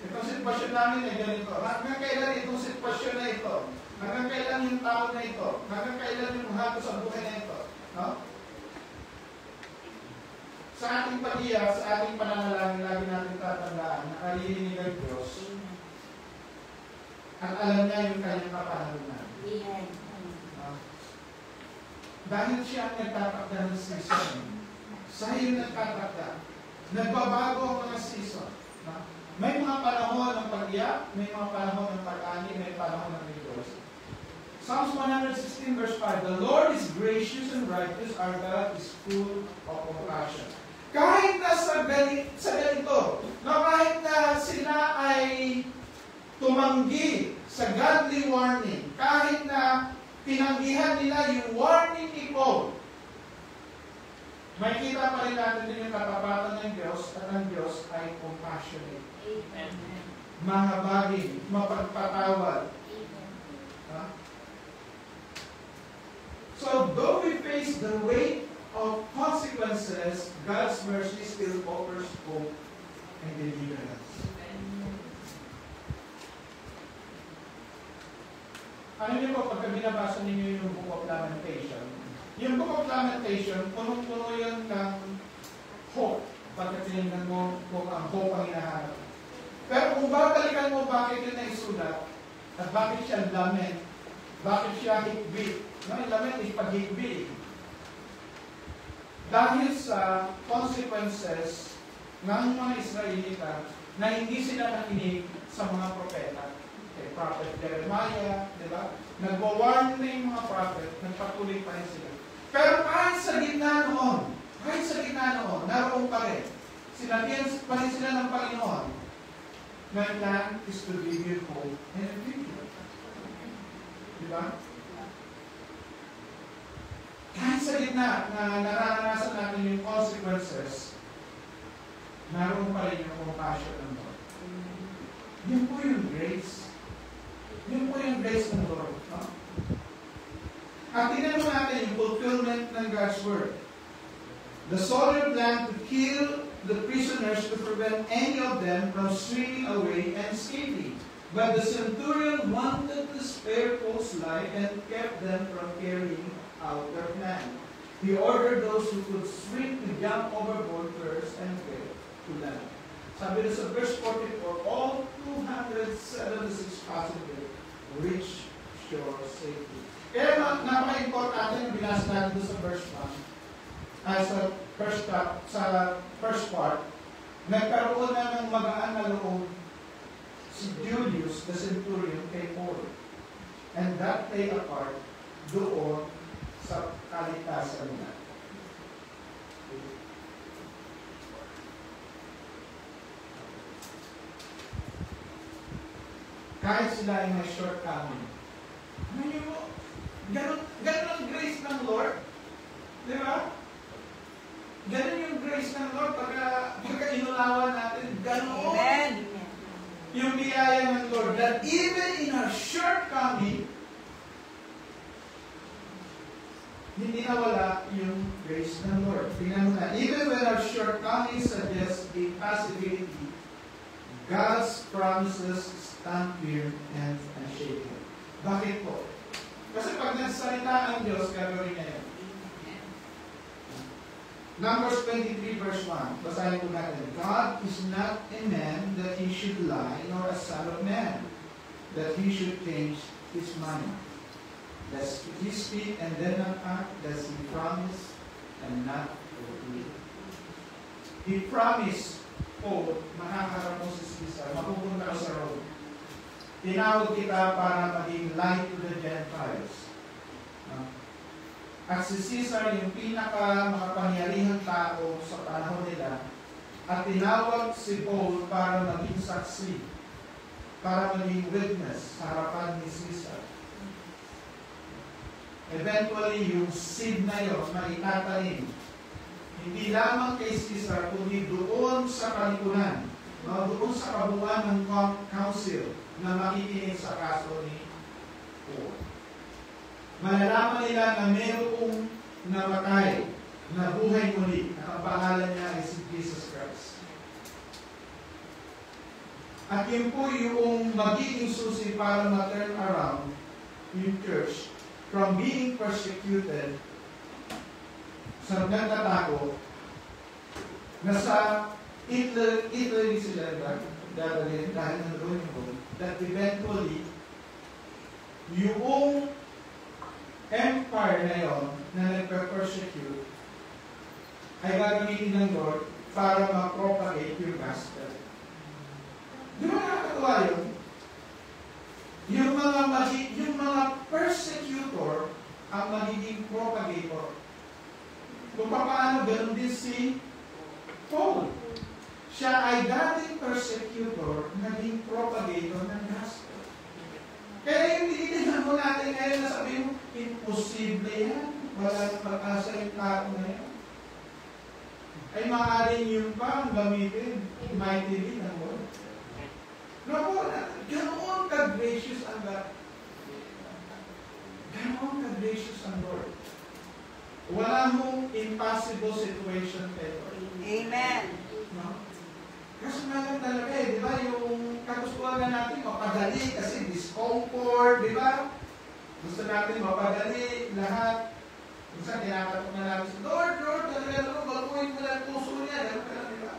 Itong sitwasyon namin ay ganito. Hanggang kailan itong sitwasyon na ito? Hanggang kailan yung tao na ito? Hanggang kailan yung hatos sa buhay na ito? No? Sa ating pag-iyak, sa ating pananalangin, lagi natin tatandaan na karirinig ang Diyos at alam niya yung kanyang kapanalunan. Dahil siya ang nagtatakda ng season, sa iyo nagtatakda. Nagbabago ang mga season. May mga panahon ng pag-iyak, may mga panahon ng pag-ani, may panahon ng rejoice. Psalms 116 verse 5, the Lord is gracious and righteous, our God is full of compassion. Kahit na sa ganito, kahit na sila ay tumanggi sa godly warning, kahit na tinanggihan nila yung warning ni Paul, makikita pa rin natin din yung katapatan ng Diyos at ang Diyos ay compassionate. Amen. Mahabagin, mapagpatawad. Huh? So, though we face the weight of consequences, God's mercy still offers hope and deliverance. Ano niyo po, pagka binabasa ninyo yung Book of Lamentation, yung Book of Lamentation, punong-puno yun ng hope. Pagka tinignan mo kung ang hope ang hinahanap. Pero kung babalikan mo bakit yun na isulat, at bakit siya lament, bakit siya hikbi, no, yung lament is paghikbi. Dahil sa consequences ng mga Israelita na hindi sila nakinig sa mga propeta. Okay, Prophet Jeremiah, di ba? Nagwa-warn na yung mga prophet, nagpatuloy pa rin sila. Pero kahit sa gitna noon, naroon pa rin. Sinabihan pa rin sila ng Panginoon, my plan is to give you hope and a future. Di ba? Kahit sa gitna na nararanasan natin yung consequences, naroon pa rin yung compassion ng Lord. Yun po yung grace. Yun po yung grace ng Lord. No? At tingnan mo natin yung fulfillment ng God's Word. The soldier planned to kill the prisoners to prevent any of them from swimming away and escaping. But the centurion wanted to spare Paul's life and kept them from carrying out their plan. He ordered those who could swim to jump overboard first and get to land. Sabi na sa verse 44, all 276 passengers reached shore safely. Kaya napaka-importante yung binasa natin doon sa verse 1. Sa first part, nagkaroon na ng magaan na loob si Julius, the centurion, kay Paul. And that played a part doon sa kaligtasan nila. Kahit sila ay may shortcoming. Ano mo? Ganun ang grace ng Lord. Di ba? Ganun yung grace ng Lord pagka inulawan natin. Ganun. Amen. Yung biyaya ng Lord, that even in our shortcoming, hindi nawala yung grace ng Lord. Tingnan mo na, even when our shortcomings suggest impossibility, God's promises stand firm and unshaken. Bakit po? Kasi pag nagsalita ang Diyos, gagawin niya yun. Numbers 23 verse 1. Basahin po natin. God is not a man that he should lie, nor a son of man that he should change his mind. Does he speak and then not act? Does he promise and not fulfill? He promised, makaharap mo si Caesar, mapupunta ka sa Rome. Tinawag kita para maging light to the Gentiles. At si Caesar, yung pinaka-makapangyarihang tao sa panahon nila, at tinawag si Paul para maging saksi, para maging witness sa harapan ni Caesar. Eventually, yung seed na yun na itatanim, hindi lamang kay Caesar, kundi doon sa kalipunan, doon sa kabuuan ng council na makikinig sa kaso ni Paul. Malalaman nila na mayroong namatay, na buhay muli, at ang pangalan niya ay si Jesus Christ. At yun po yung magiging susi para ma-turn around yung church from being persecuted sa nagtatako na sa Italy sila dadalhin dahil nandoon yung that eventually yung empire na yon na nagpe-persecute ay gagamitin ng Lord para ma-propagate yung gospel. Di ba nakakatawa yun? Yung mga persecutor ang magiging propagator. Kung paano, ganun din si Paul. Siya ay dating persecutor, naging propagator ng gospel. Kaya yung tinitingnan mo natin ngayon na sabihin mo, imposible yan. Wala nang pag-asa yung tao na yan. Ay maaaring yun pa ang gamitin mightily ng Lord. Naku, ganoon ka-gracious ang God. Ganoon ka-gracious ang Lord. Wala mong impossible situation kay Lord. Amen. No? Kasi nga talaga di ba, yung kagustuhan na natin mapadali kasi discomfort, di ba? Gusto natin mapadali lahat. Minsan tinatatok na natin, Lord, talaga baguhin mo na puso niya. Gano'n ka lang, di ba?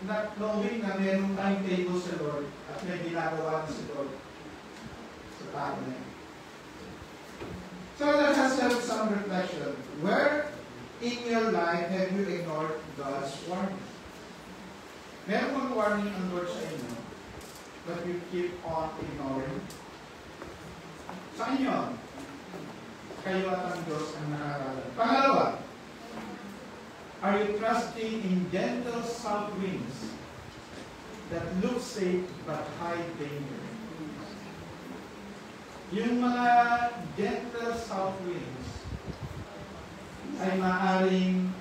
Not knowing na mayroong timetable sa Lord at may ginagawa na si Lord sa tao na yun. So let us have some reflection. Where in your life have you ignored God's warning? Meron bang warning ang Lord sa inyo but you keep on ignoring? Saan yun? Kayo at ang Diyos ang nakakala. Pangalawa, are you trusting in gentle south winds that look safe but hide danger? Yung mga gentle south winds ay maaaring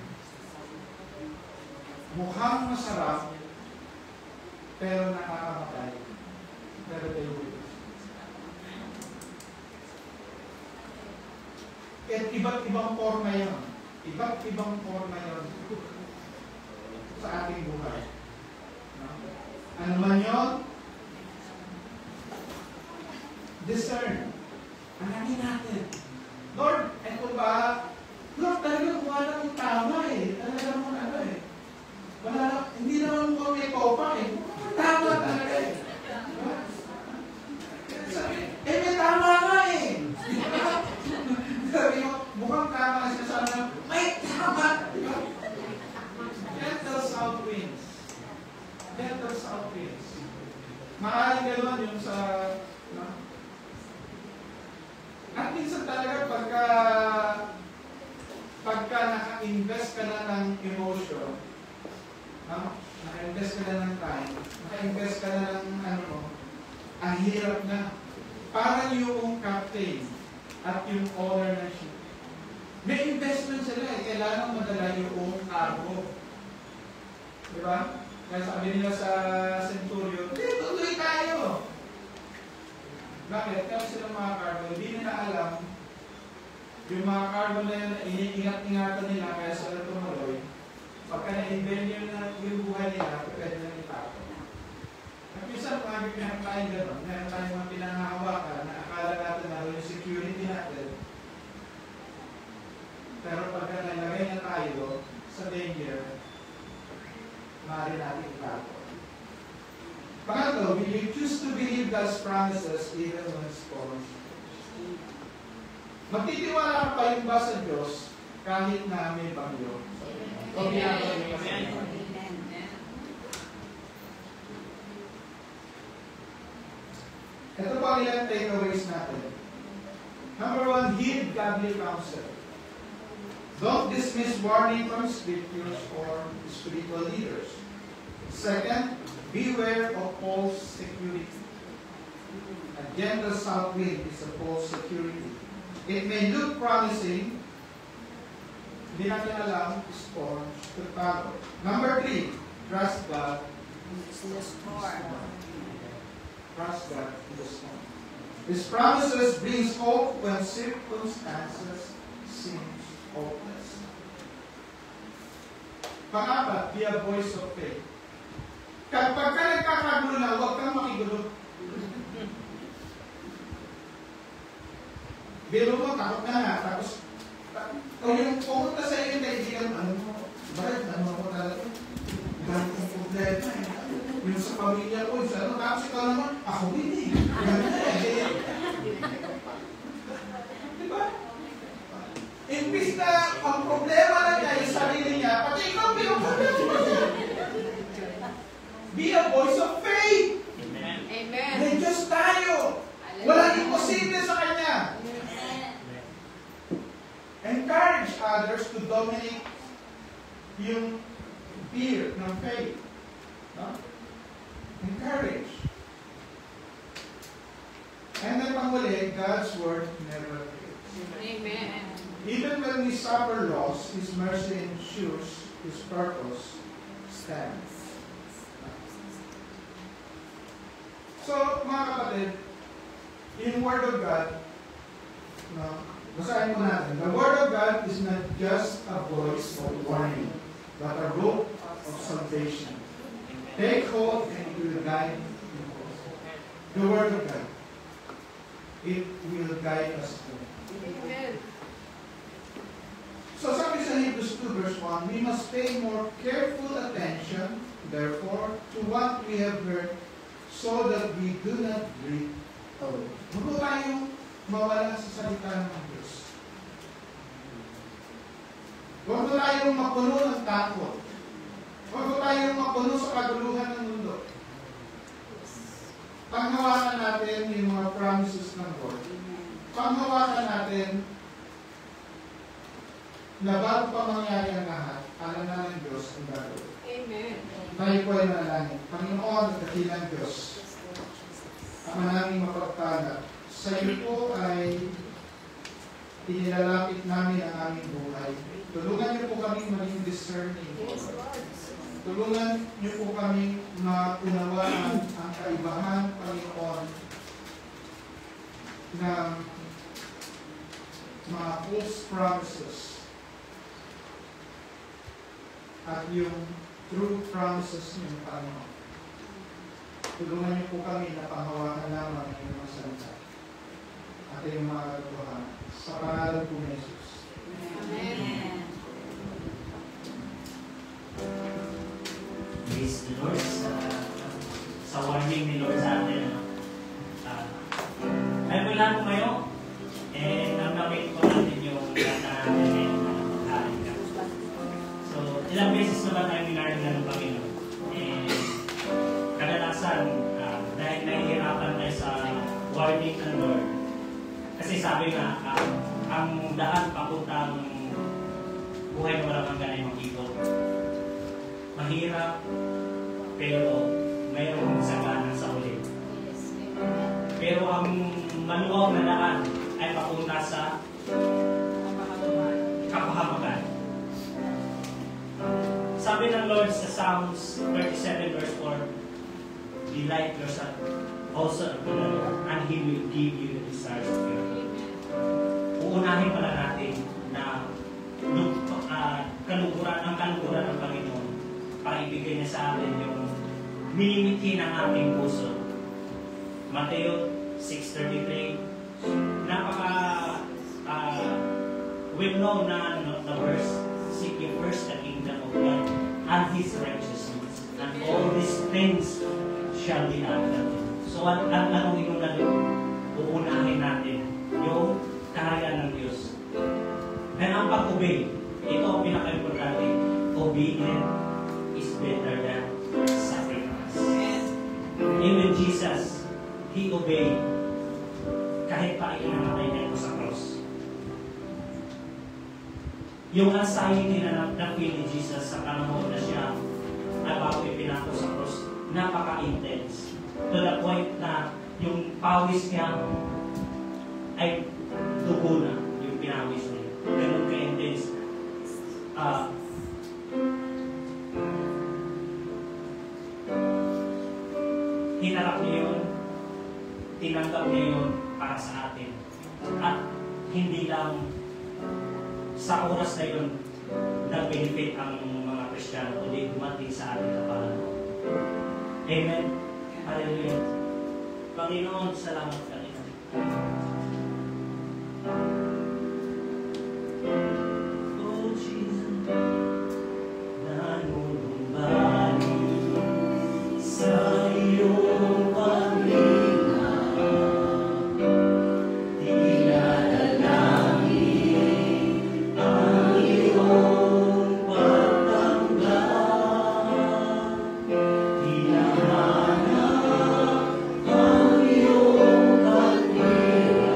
mukhang masarap pero nakakamatay. Pero tayo at iba't ibang forma yun. Iba't ibang forma yun sa ating buhay. No? Ano man yun? Discern. Ananin natin. Lord, eto ba? Lord, talaga kung alam yung tama eh. Talaga mo ano eh. Wala, hindi naman mo may topa eh. Tama talaga eh. Sabi, may tama nga eh. Sabi mo, mukhang tama siya sa ano, may tama! Gentle south winds. Gentle south winds. Maaaring gano'n yung sa, no? At minsan talaga pagka naka-invest ka na ng emotion, no? Naka-invest ka na ng time, naka-invest ka na ng ano, ang hirap na. Parang yung captain at yung owner ng ship. May investment sila eh. Kailangan madala yung cargo. Diba? Kaya sabi nila sa Centurion, tuloy tayo. Bakit? Kaya silang mga cargo, hindi nila alam yung mga cargo na yun, iniingat-ingatan nila kaya sila tumuloy. Pagka na-invent yung buhay nila, pwede na itapon. At minsan, meron tayong gano'n. Meron tayong mga pinangahawakan na akala natin na yung security natin. Pero pagka nalagay na tayo sa danger, maaari natin itapon. Pangatlo, will you choose to believe God's promises even when storms? Magtitiwala ka pa yung ba sa Diyos kahit na may bagyo? O ginagawa niyo sa inyo? Ito po ang ilang takeaways natin. Number one, heed godly counsel. Don't dismiss warning from scriptures or spiritual leaders. Second, beware of false security. A gentle south wind is a false security. It may look promising, hindi natin alam, storms to follow. Number three, trust God in the storm. Trust God in the storm. His promises brings hope when circumstances seem hopeless. Pangapat, be a voice of faith. Kapag ka nagkakagulo na, huwag kang makigulo. Biro mo, takot ka na, tapos kung yung pumunta sa iyo yung kaibigan, ano mo, bakit, ano mo talaga? Gano'n kong problema eh. Yung sa pamilya ko, yung sa ano, tapos ikaw naman, ako din eh. Diba? Imbis na ang problema na niya, yung sarili niya, pati ikaw, binuproblema mo. Be a voice of faith. yung fear ng faith. No? Encourage. And then panghuli, God's word never fails. Amen. Even when we suffer loss, His mercy ensures His purpose stands. So, mga kapatid, in Word of God, no, basahin mo natin. The Word of God is not just a voice of warning, but a rope of salvation. Take hold and it will guide you. The Word of God. It will guide us all. Amen. So sabi sa Hebrews 2 verse 1, we must pay more careful attention, therefore, to what we have heard, so that we do not drift away. Huwag po tayong mawala sa salita ng Diyos. Huwag po tayong mapuno ng takot. Huwag po tayong mapuno sa kaguluhan ng mundo. Panghawakan natin yung mga promises ng Lord. Panghawakan natin na bago pa mangyari ang lahat, alam na ng Diyos ang gagawin. Amen. Tayo po ay manalangin. Panginoon at dakilang Diyos, ang manaming mapagpala, sa iyo po ay inilalapit namin ang aming buhay. Tulungan niyo po kami maging discerning. Tulungan niyo po kami maunawaan ang kaibahan, Panginoon, ng mga false promises at yung true promises niyo, Panginoon. Tulungan niyo po kami na panghawakan lamang ang mga salita at yung mga katotohanan. Sa pangalan po ni Jesus. Amen. Praise the Lord sa warning ni Lord sa atin. Ay po lahat po kayo. Nagamit po natin yung data natin na magharin ka. So, ilang beses na ba tayo minarin na ng Panginoon? Kadalasan, dahil nahihirapan tayo sa warning ng Lord. Kasi sabi nga, ang daan papuntang buhay na walang hanggan ay mag-ikot. Mahirap, pero mayroong sagana sa ulit. Pero ang maluwag na daan ay papunta sa kapahamakan. Sabi ng Lord sa Psalms 37 verse 4, delight yourself also unto the Lord, and He will give you the desires of your heart. Uunahin pala natin na ang kaluguran ng Panginoon para ibigay niya sa atin yung minimithi ng ating puso. Mateo 6:33, well-known na the verse, seek ye first the kingdom of God and His righteousness, and all these things shall be added. So, anong yung uunahin natin? Yung kaharian ng Diyos. And ang pag-obey, ito ang pinaka-importante. Obedient is better than sacrifice. Even Jesus, He obeyed kahit pa ikinamatay niya ito sa cross. Yung anxiety na na-feel ni Jesus sa panahon na siya ay bago ipinako sa cross, napaka-intense. To the point na yung pawis niya ay dugo na yung pinawis niya. Ganun ka-intense. Hinarap niya yun, tinanggap niya yun para sa atin. At hindi lang sa oras na yun nag-benefit ang mga Kristiyano, kundi dumating sa ating kapalan. Amen. Hallelujah. Panginoon, salamat ka rin. Oh, Jesus, nanunumbali sa iyong pamilya. Dinadalangin ang iyong pagtanggap. Hinahanap ang iyong kalwiran.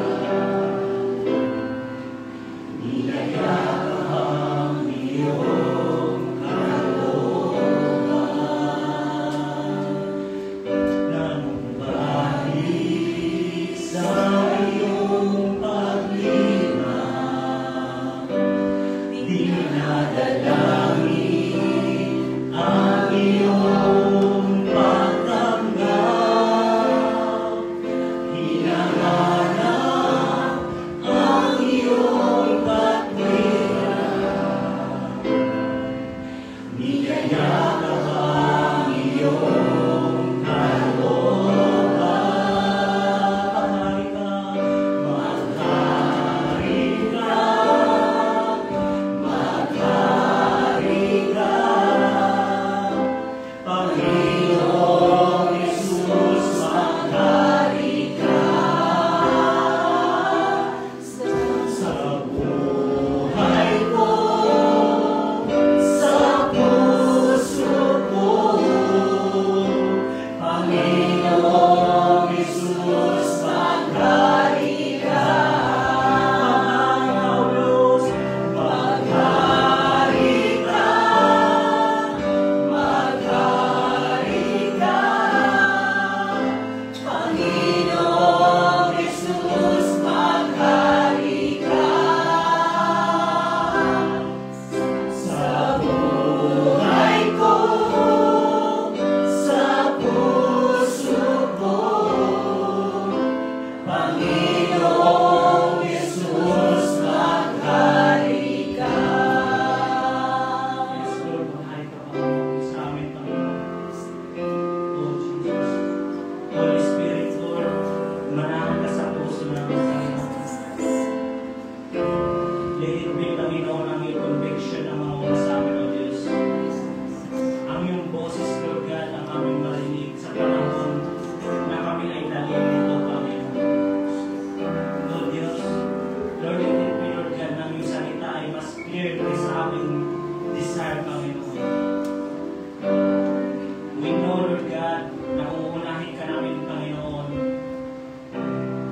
Lord God, na kung uunahin ka namin, Panginoon,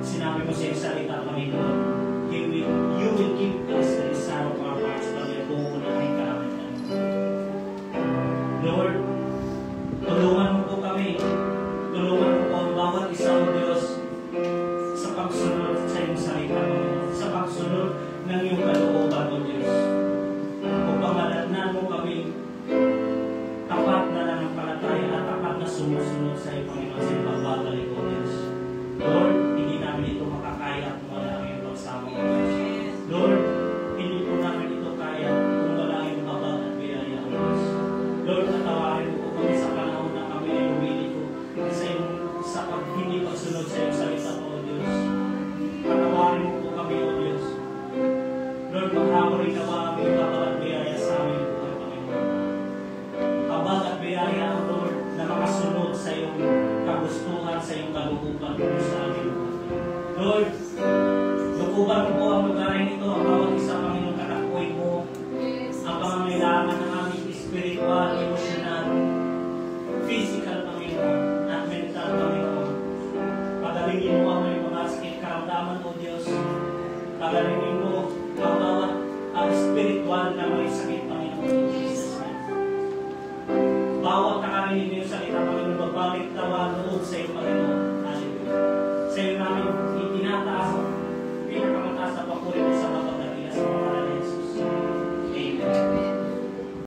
sinabi mo sa iyong salita, Panginoon, you will give us the desire of our hearts, Panginoon, kung uunahin ka namin, Panginoon. Lord, tulungan mo po kami. Tulungan mo po ang bawat isa, O Diyos, sa pagsunod sa iyong salita, Panginoon, sa pagsunod ng iyong kalooban, O Diyos. Upang malatnan mo kami tapat na nanampalataya at tapat na sumusunod sa iyo, Panginoon, sa iyong pagbabalik, O Diyos. Lord, hindi namin ito makakaya kung wala ang iyong pagsama, O Diyos. Lord, hindi po namin ito kaya kung wala ang iyong habag at biyaya, O Diyos. Lord, natawarin mo po kami sa panahon na kami ay lumilito sa hindi pagsunod sa iyong salita, O Diyos. Patawarin mo po kami, O Diyos. Lord, maghapon rin nawa ang iyong habag at biyaya sa amin, O Panginoon. Habag at biyaya, O Lord, na makasunod sa iyong kagustuhan, sa iyong kalooban sa amin, O Lord. Lukuban mo po ang lugarin ito, ang bawat isa, Panginoon, katakoy mo ang pangangailangan ng aming spiritual, emotional, physical, Panginoon, at mental, Panginoon. Pagalingin mo ang mga sakit karamdaman, O Diyos. Pagalingin mo ang bawat spiritual na may sakit, Panginoon, in Jesus' name. Bawat nakarinig mo yung salita, Panginoon, magbalik tawa loob sa iyo, Panginoon. Hallelujah. Sa iyo namin itinataas ang pinakamataas na papuri sa mga